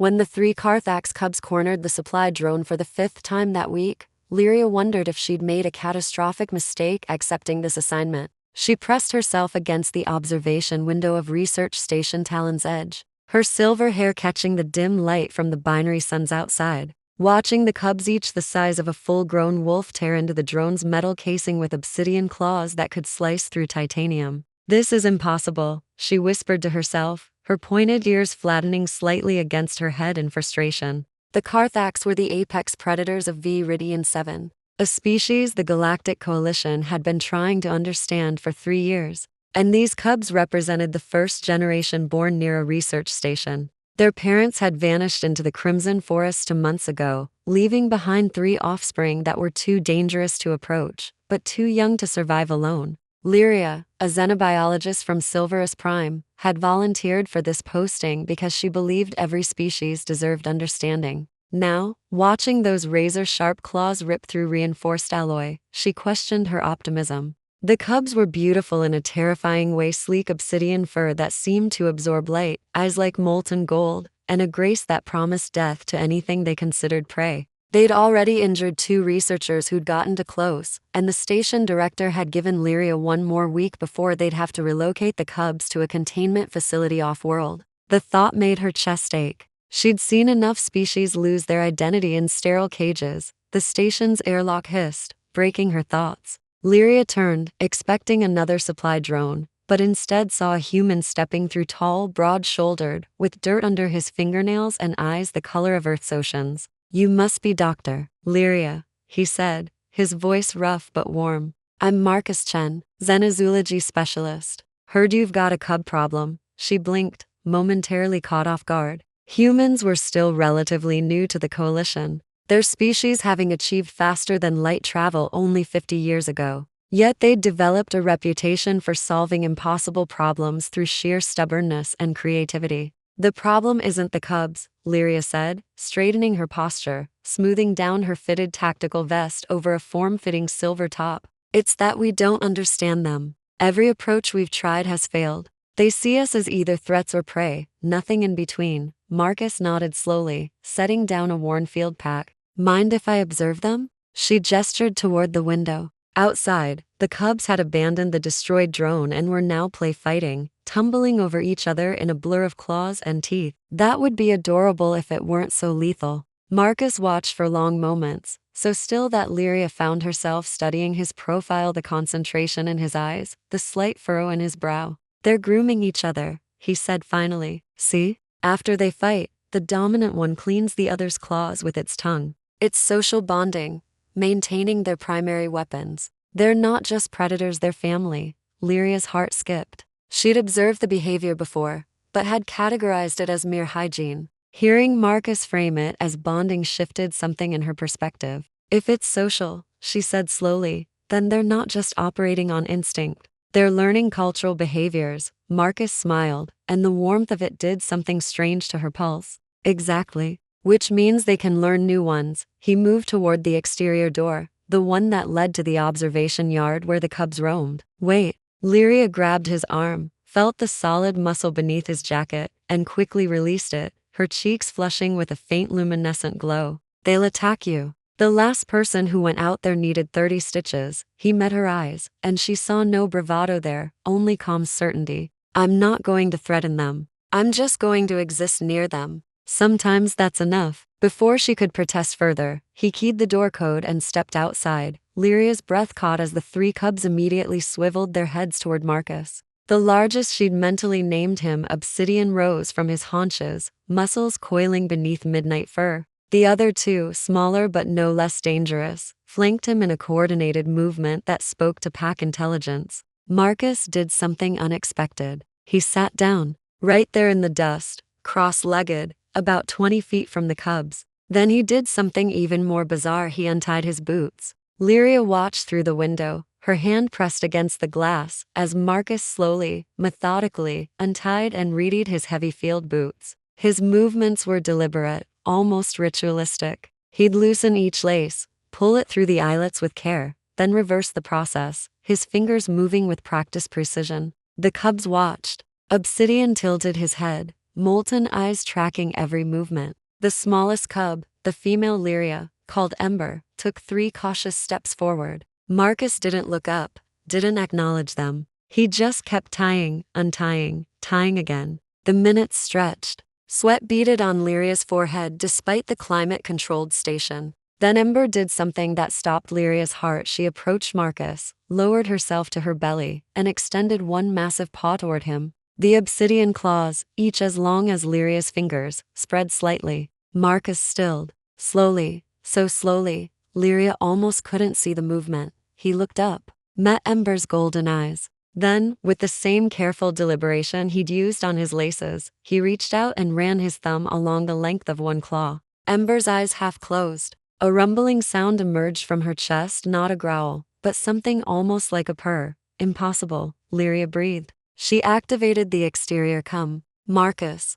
When the three Karthax cubs cornered the supply drone for the fifth time that week, Lyria wondered if she'd made a catastrophic mistake accepting this assignment. She pressed herself against the observation window of Research Station Talon's edge, her silver hair catching the dim light from the binary suns outside. Watching the cubs, each the size of a full-grown wolf, tear into the drone's metal casing with obsidian claws that could slice through titanium. "This is impossible," she whispered to herself, her pointed ears flattening slightly against her head in frustration. The Karthax were the apex predators of Viridian 7, a species the Galactic Coalition had been trying to understand for 3 years. And these cubs represented the first generation born near a research station. Their parents had vanished into the Crimson Forest 2 months ago, leaving behind 3 offspring that were too dangerous to approach, but too young to survive alone. Lyria, a xenobiologist from Silvarian Prime, had volunteered for this posting because she believed every species deserved understanding. Now, watching those razor-sharp claws rip through reinforced alloy, she questioned her optimism. The cubs were beautiful in a terrifying way, sleek obsidian fur that seemed to absorb light, eyes like molten gold, and a grace that promised death to anything they considered prey. They'd already injured 2 researchers who'd gotten too close, and the station director had given Lyria 1 more week before they'd have to relocate the cubs to a containment facility off-world. The thought made her chest ache. She'd seen enough species lose their identity in sterile cages. The station's airlock hissed, breaking her thoughts. Lyria turned, expecting another supply drone, but instead saw a human stepping through, tall, broad-shouldered, with dirt under his fingernails and eyes the color of Earth's oceans. "You must be Dr. Lyria," he said, his voice rough but warm. "I'm Marcus Chen, xenobiology specialist. Heard you've got a cub problem." She blinked, momentarily caught off guard. Humans were still relatively new to the coalition, their species having achieved faster than light travel only 50 years ago. Yet they'd developed a reputation for solving impossible problems through sheer stubbornness and creativity. "The problem isn't the cubs," Lyria said, straightening her posture, smoothing down her fitted tactical vest over a form-fitting silver top. "It's that we don't understand them. Every approach we've tried has failed. They see us as either threats or prey, nothing in between." Marcus nodded slowly, setting down a worn field pack. "Mind if I observe them?" She gestured toward the window. Outside, the cubs had abandoned the destroyed drone and were now fighting, tumbling over each other in a blur of claws and teeth. That would be adorable if it weren't so lethal. Marcus watched for long moments, so still that Lyria found herself studying his profile, the concentration in his eyes, the slight furrow in his brow. "They're grooming each other," he said finally. "See? After they fight, the dominant one cleans the other's claws with its tongue. It's social bonding, maintaining their primary weapons. They're not just predators, they're family." Lyria's heart skipped. She'd observed the behavior before, but had categorized it as mere hygiene. Hearing Marcus frame it as bonding shifted something in her perspective. "If it's social," she said slowly, "then they're not just operating on instinct. They're learning cultural behaviors." Marcus smiled, and the warmth of it did something strange to her pulse. "Exactly. Which means they can learn new ones." He moved toward the exterior door, the one that led to the observation yard where the cubs roamed. "Wait." Lyria grabbed his arm, felt the solid muscle beneath his jacket, and quickly released it, her cheeks flushing with a faint luminescent glow. "They'll attack you. The last person who went out there needed 30 stitches. He met her eyes, and she saw no bravado there, only calm certainty. "I'm not going to threaten them. I'm just going to exist near them." Sometimes that's enough. Before she could protest further, he keyed the door code and stepped outside. Lyria's breath caught as the 3 cubs immediately swiveled their heads toward Marcus. The largest, she'd mentally named him Obsidian, rose from his haunches, muscles coiling beneath midnight fur. The other 2, smaller but no less dangerous, flanked him in a coordinated movement that spoke to pack intelligence. Marcus did something unexpected. He sat down, right there in the dust, cross-legged, about 20 feet from the cubs. Then he did something even more bizarre. He untied his boots. Lyria watched through the window, her hand pressed against the glass, as Marcus slowly, methodically, untied and readied his heavy field boots. His movements were deliberate, almost ritualistic. He'd loosen each lace, pull it through the eyelets with care, then reverse the process, his fingers moving with practiced precision. The cubs watched. Obsidian tilted his head, molten eyes tracking every movement. The smallest cub, the female Lyria, called Ember, took 3 cautious steps forward. Marcus didn't look up, didn't acknowledge them. He just kept tying, untying, tying again. The minutes stretched. Sweat beaded on Lyria's forehead despite the climate-controlled station. Then Ember did something that stopped Lyria's heart. She approached Marcus, lowered herself to her belly, and extended one massive paw toward him. The obsidian claws, each as long as Lyria's fingers, spread slightly. Marcus stilled. Slowly, so slowly, Lyria almost couldn't see the movement. He looked up, met Ember's golden eyes. Then, with the same careful deliberation he'd used on his laces, he reached out and ran his thumb along the length of one claw. Ember's eyes half closed. A rumbling sound emerged from her chest, not a growl, but something almost like a purr. Impossible, Lyria breathed. She activated the exterior cum. Marcus,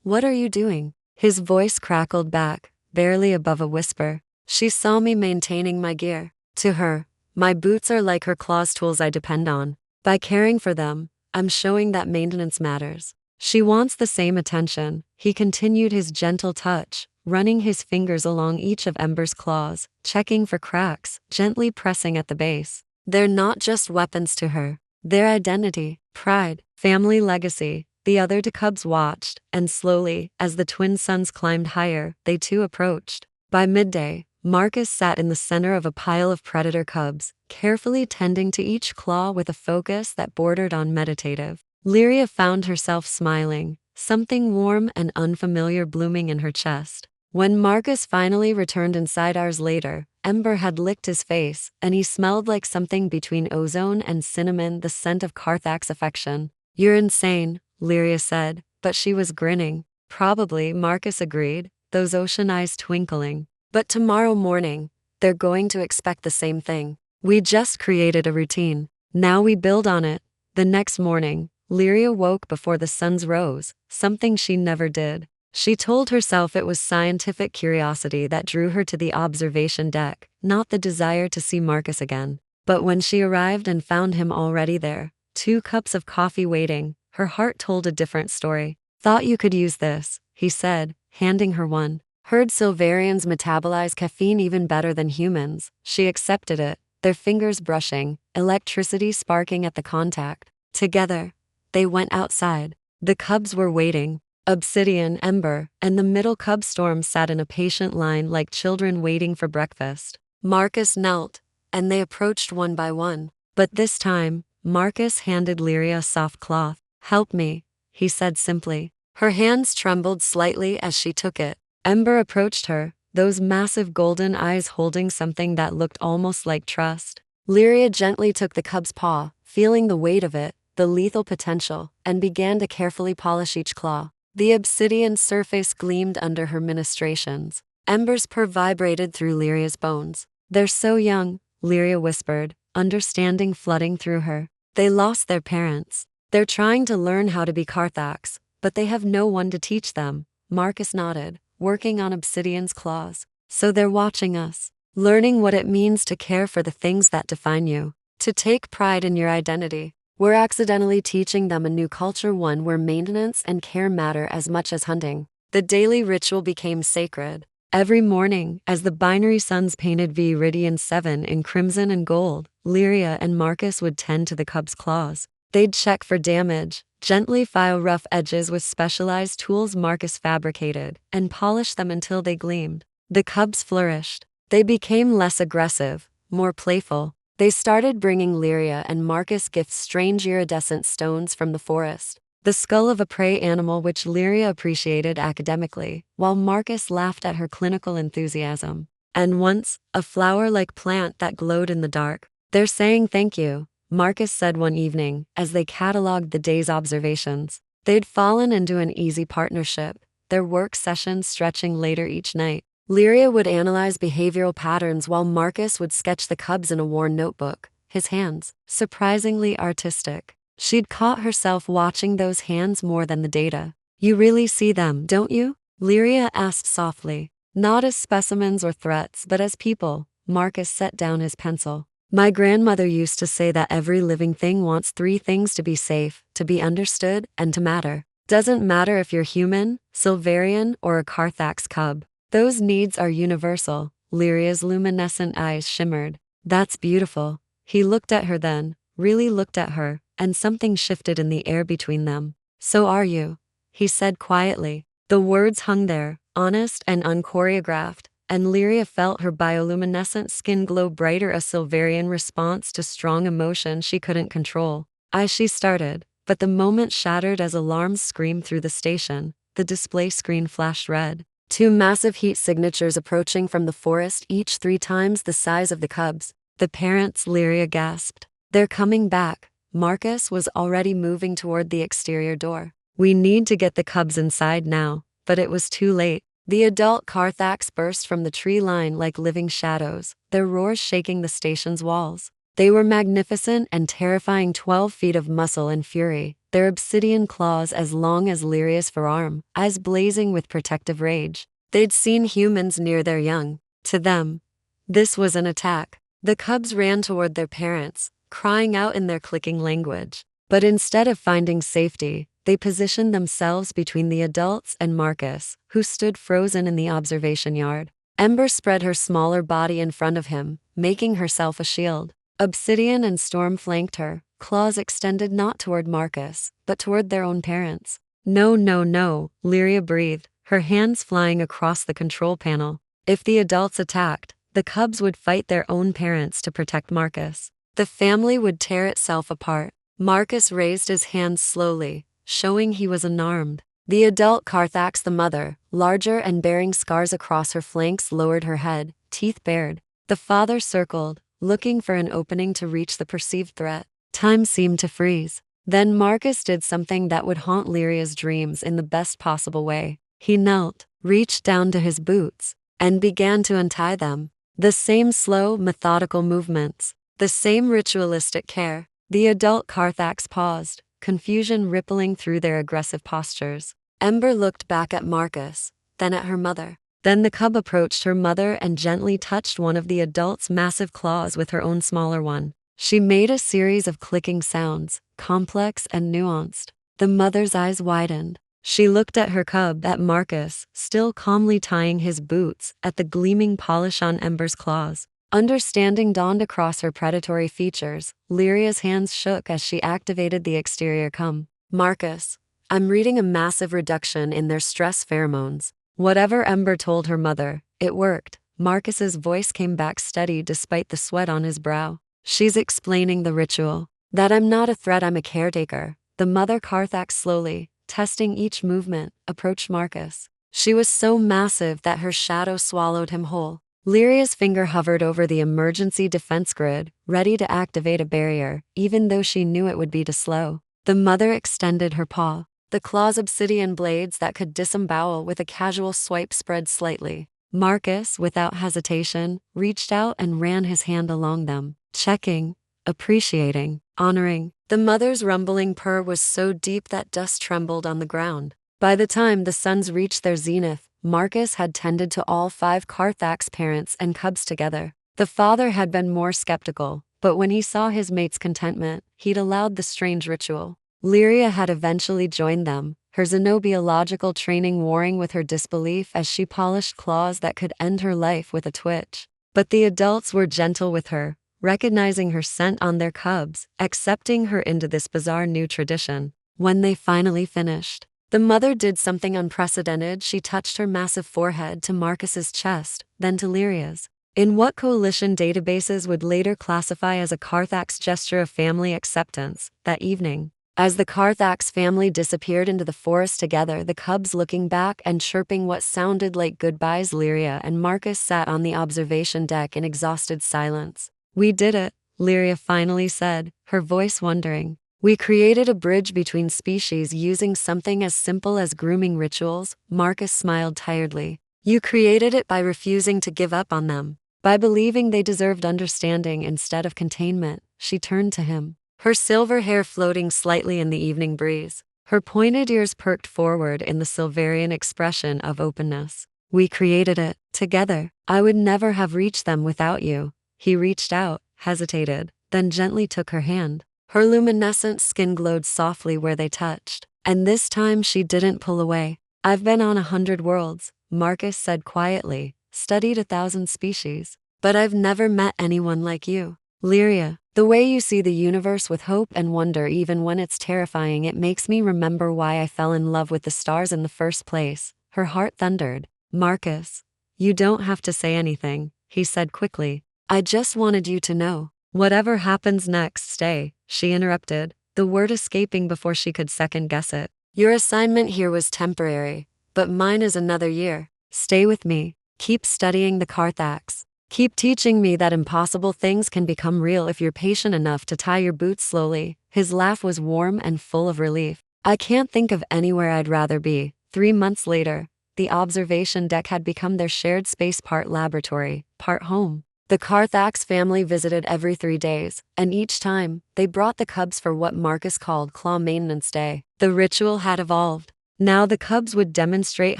what are you doing? His voice crackled back, barely above a whisper. She saw me maintaining my gear. To her, my boots are like her claws, tools I depend on. By caring for them, I'm showing that maintenance matters. She wants the same attention. He continued his gentle touch, running his fingers along each of Ember's claws, checking for cracks, gently pressing at the base. They're not just weapons to her. Their identity, pride, family legacy. The other 2 cubs watched, and slowly, as the twin suns climbed higher, they too approached. By midday, Marcus sat in the center of a pile of predator cubs, carefully tending to each claw with a focus that bordered on meditative. Lyria found herself smiling, something warm and unfamiliar blooming in her chest. When Marcus finally returned inside hours later, Ember had licked his face, and he smelled like something between ozone and cinnamon, the scent of Karthax affection. You're insane, Lyria said, but she was grinning. Probably, Marcus agreed, those ocean eyes twinkling. But tomorrow morning, they're going to expect the same thing. We just created a routine. Now we build on it. The next morning, Lyria woke before the suns rose, something she never did. She told herself it was scientific curiosity that drew her to the observation deck, not the desire to see Marcus again. But when she arrived and found him already there, 2 cups of coffee waiting, her heart told a different story. Thought you could use this, he said, handing her one. Heard Silvarians metabolize caffeine even better than humans. She accepted it, their fingers brushing, electricity sparking at the contact. Together, they went outside. The cubs were waiting. Obsidian, Ember, and the middle cub Storm sat in a patient line like children waiting for breakfast. Marcus knelt, and they approached one by one. But this time, Marcus handed Lyria a soft cloth. Help me, he said simply. Her hands trembled slightly as she took it. Ember approached her, those massive golden eyes holding something that looked almost like trust. Lyria gently took the cub's paw, feeling the weight of it, the lethal potential, and began to carefully polish each claw. The obsidian surface gleamed under her ministrations. Ember's purr vibrated through Lyria's bones. They're so young, Lyria whispered, understanding flooding through her. They lost their parents. They're trying to learn how to be Karthax, but they have no one to teach them. Marcus nodded, working on Obsidian's claws. So they're watching us, learning what it means to care for the things that define you, to take pride in your identity. We're accidentally teaching them a new culture, one where maintenance and care matter as much as hunting. The daily ritual became sacred. Every morning, as the binary suns painted Viridian 7 in crimson and gold, Lyria and Marcus would tend to the cub's claws. They'd check for damage, gently file rough edges with specialized tools Marcus fabricated, and polish them until they gleamed. The cubs flourished. They became less aggressive, more playful. They started bringing Lyria and Marcus gifts, strange iridescent stones from the forest. The skull of a prey animal which Lyria appreciated academically, while Marcus laughed at her clinical enthusiasm. And once, a flower-like plant that glowed in the dark. They're saying thank you, Marcus said one evening, as they catalogued the day's observations. They'd fallen into an easy partnership, their work sessions stretching later each night. Lyria would analyze behavioral patterns while Marcus would sketch the cubs in a worn notebook, his hands surprisingly artistic. She'd caught herself watching those hands more than the data. You really see them, don't you? Lyria asked softly. Not as specimens or threats, but as people. Marcus set down his pencil. My grandmother used to say that every living thing wants 3 things: to be safe, to be understood, and to matter. Doesn't matter if you're human, Silvarian, or a Karthax cub. Those needs are universal. Lyria's luminescent eyes shimmered. That's beautiful. He looked at her then, really looked at her, and something shifted in the air between them. So are you, he said quietly. The words hung there, honest and unchoreographed, and Lyria felt her bioluminescent skin glow brighter, a Silvarian response to strong emotion she couldn't control. She started, but the moment shattered as alarms screamed through the station. The display screen flashed red. 2 massive heat signatures approaching from the forest, each 3 times the size of the cubs. The parents, Lyria gasped. They're coming back. Marcus was already moving toward the exterior door. We need to get the cubs inside now, but it was too late. The adult Karthax burst from the tree line like living shadows, their roars shaking the station's walls. They were magnificent and terrifying, 12 feet of muscle and fury, their obsidian claws as long as Lyria's forearm, eyes blazing with protective rage. They'd seen humans near their young. To them, this was an attack. The cubs ran toward their parents, crying out in their clicking language. But instead of finding safety, they positioned themselves between the adults and Marcus, who stood frozen in the observation yard. Ember spread her smaller body in front of him, making herself a shield. Obsidian and Storm flanked her, claws extended not toward Marcus, but toward their own parents. No, no, no, Lyria breathed, her hands flying across the control panel. If the adults attacked, the cubs would fight their own parents to protect Marcus. The family would tear itself apart. Marcus raised his hands slowly, showing he was unarmed. The adult Karthax, the mother, larger and bearing scars across her flanks, lowered her head, teeth bared. The father circled, looking for an opening to reach the perceived threat. Time seemed to freeze. Then Marcus did something that would haunt Lyria's dreams in the best possible way. He knelt, reached down to his boots, and began to untie them. The same slow, methodical movements, the same ritualistic care. The adult Karthax paused, confusion rippling through their aggressive postures. Ember looked back at Marcus, then at her mother. Then the cub approached her mother and gently touched one of the adult's massive claws with her own smaller one. She made a series of clicking sounds, complex and nuanced. The mother's eyes widened. She looked at her cub, at Marcus, still calmly tying his boots, at the gleaming polish on Ember's claws. Understanding dawned across her predatory features. Lyria's hands shook as she activated the exterior cum. Marcus, I'm reading a massive reduction in their stress pheromones. Whatever Ember told her mother, it worked. Marcus's voice came back steady despite the sweat on his brow. She's explaining the ritual. That I'm not a threat, I'm a caretaker. The mother Karthax slowly, testing each movement, approached Marcus. She was so massive that her shadow swallowed him whole. Lyria's finger hovered over the emergency defense grid, ready to activate a barrier, even though she knew it would be too slow. The mother extended her paw. The claws, obsidian blades that could disembowel with a casual swipe, spread slightly. Marcus, without hesitation, reached out and ran his hand along them, checking, appreciating, honoring. The mother's rumbling purr was so deep that dust trembled on the ground. By the time the suns reached their zenith, Marcus had tended to all 5 Karthax parents and cubs together. The father had been more skeptical, but when he saw his mate's contentment, he'd allowed the strange ritual. Lyria had eventually joined them, her xenobiological training warring with her disbelief as she polished claws that could end her life with a twitch. But the adults were gentle with her, recognizing her scent on their cubs, accepting her into this bizarre new tradition. When they finally finished, the mother did something unprecedented. She touched her massive forehead to Marcus's chest, then to Lyria's. In what coalition databases would later classify as a Karthax gesture of family acceptance, that evening, as the Karthax family disappeared into the forest together, the cubs looking back and chirping what sounded like goodbyes, Lyria and Marcus sat on the observation deck in exhausted silence. We did it, Lyria finally said, her voice wondering. We created a bridge between species using something as simple as grooming rituals. Marcus smiled tiredly. You created it by refusing to give up on them, by believing they deserved understanding instead of containment. She turned to him, her silver hair floating slightly in the evening breeze. Her pointed ears perked forward in the Silvarian expression of openness. We created it, together. I would never have reached them without you. He reached out, hesitated, then gently took her hand. Her luminescent skin glowed softly where they touched. And this time she didn't pull away. I've been on 100 worlds, Marcus said quietly, studied 1,000 species. But I've never met anyone like you. Lyria, the way you see the universe with hope and wonder even when it's terrifying, it makes me remember why I fell in love with the stars in the first place. Her heart thundered. Marcus, you don't have to say anything, he said quickly. I just wanted you to know. Whatever happens next, stay, she interrupted, the word escaping before she could second guess it. Your assignment here was temporary, but mine is another year. Stay with me. Keep studying the Karthax. Keep teaching me that impossible things can become real if you're patient enough to tie your boots slowly. His laugh was warm and full of relief. I can't think of anywhere I'd rather be. 3 months later, the observation deck had become their shared space, part laboratory, part home. The Karthax family visited every 3 days, and each time, they brought the cubs for what Marcus called Claw Maintenance Day. The ritual had evolved. Now the cubs would demonstrate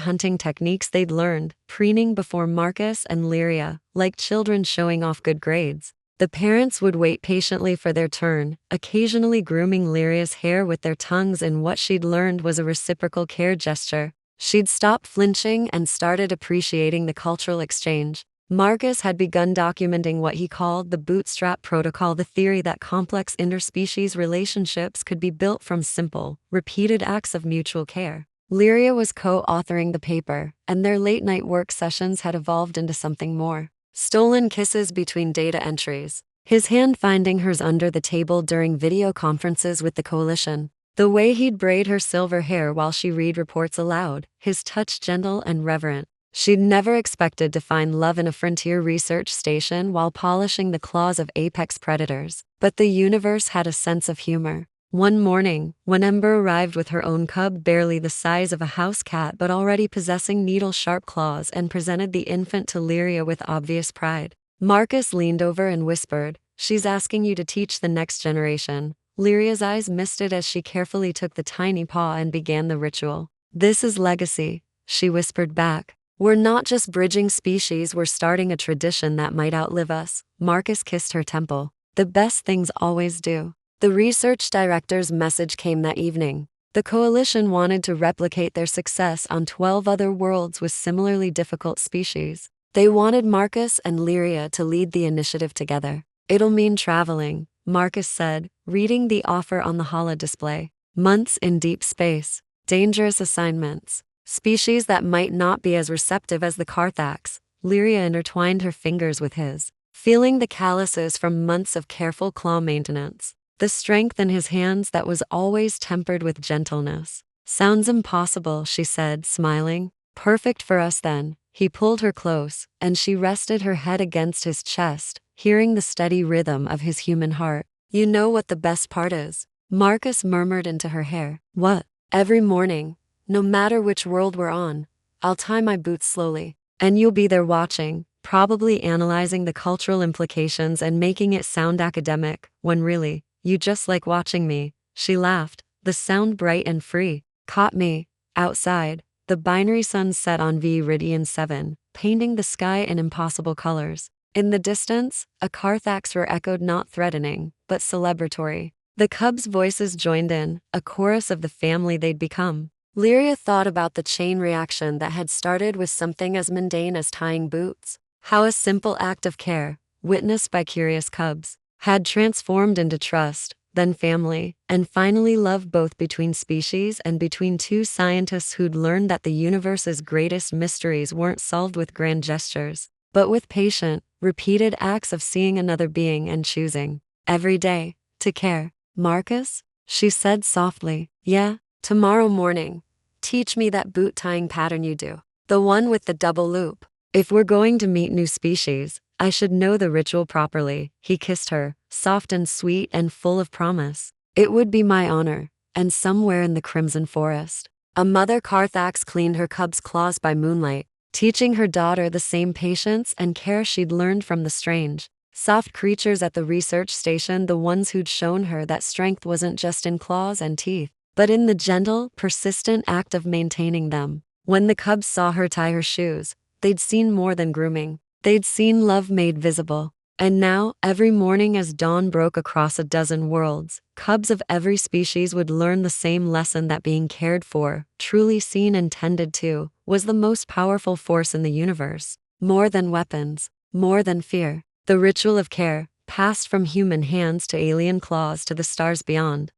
hunting techniques they'd learned, preening before Marcus and Lyria, like children showing off good grades. The parents would wait patiently for their turn, occasionally grooming Lyria's hair with their tongues in what she'd learned was a reciprocal care gesture. She'd stopped flinching and started appreciating the cultural exchange. Marcus had begun documenting what he called the bootstrap protocol, the theory that complex interspecies relationships could be built from simple, repeated acts of mutual care. Lyria was co-authoring the paper, and their late-night work sessions had evolved into something more. Stolen kisses between data entries. His hand finding hers under the table during video conferences with the coalition. The way he'd braid her silver hair while she read reports aloud, his touch gentle and reverent. She'd never expected to find love in a frontier research station while polishing the claws of apex predators. But the universe had a sense of humor. One morning, when Ember arrived with her own cub barely the size of a house cat but already possessing needle-sharp claws and presented the infant to Lyria with obvious pride, Marcus leaned over and whispered, "She's asking you to teach the next generation." Lyria's eyes misted as she carefully took the tiny paw and began the ritual. "This is legacy," she whispered back. "We're not just bridging species, we're starting a tradition that might outlive us." Marcus kissed her temple. "The best things always do." The research director's message came that evening. The coalition wanted to replicate their success on 12 other worlds with similarly difficult species. They wanted Marcus and Lyria to lead the initiative together. "It'll mean traveling," Marcus said, reading the offer on the holo display. "Months in deep space. Dangerous assignments. Species that might not be as receptive as the Karthax." Lyria intertwined her fingers with his, feeling the calluses from months of careful claw maintenance. The strength in his hands that was always tempered with gentleness. "Sounds impossible," she said, smiling. "Perfect for us then." He pulled her close, and she rested her head against his chest, hearing the steady rhythm of his human heart. "You know what the best part is?" Marcus murmured into her hair. "What?" "Every morning, no matter which world we're on, I'll tie my boots slowly. And you'll be there watching, probably analyzing the cultural implications and making it sound academic, when really, you just like watching me." She laughed, the sound bright and free. "Caught me." Outside, the binary sun set on Viridian 7, painting the sky in impossible colors. In the distance, a Karthax roar echoed, not threatening, but celebratory. The cubs' voices joined in, a chorus of the family they'd become. Lyria thought about the chain reaction that had started with something as mundane as tying boots. How a simple act of care, witnessed by curious cubs, had transformed into trust, then family, and finally love, both between species and between two scientists who'd learned that the universe's greatest mysteries weren't solved with grand gestures, but with patient, repeated acts of seeing another being and choosing, every day, to care. "Marcus?" she said softly. "Yeah, tomorrow morning. Teach me that boot tying pattern you do. The one with the double loop. If we're going to meet new species, I should know the ritual properly." He kissed her, soft and sweet and full of promise. "It would be my honor." And somewhere in the Crimson Forest, a mother Karthax cleaned her cub's claws by moonlight, teaching her daughter the same patience and care she'd learned from the strange, soft creatures at the research station, the ones who'd shown her that strength wasn't just in claws and teeth, but in the gentle, persistent act of maintaining them. When the cubs saw her tie her shoes, they'd seen more than grooming. They'd seen love made visible. And now, every morning as dawn broke across a dozen worlds, cubs of every species would learn the same lesson, that being cared for, truly seen and tended to, was the most powerful force in the universe. More than weapons, more than fear. The ritual of care, passed from human hands to alien claws to the stars beyond,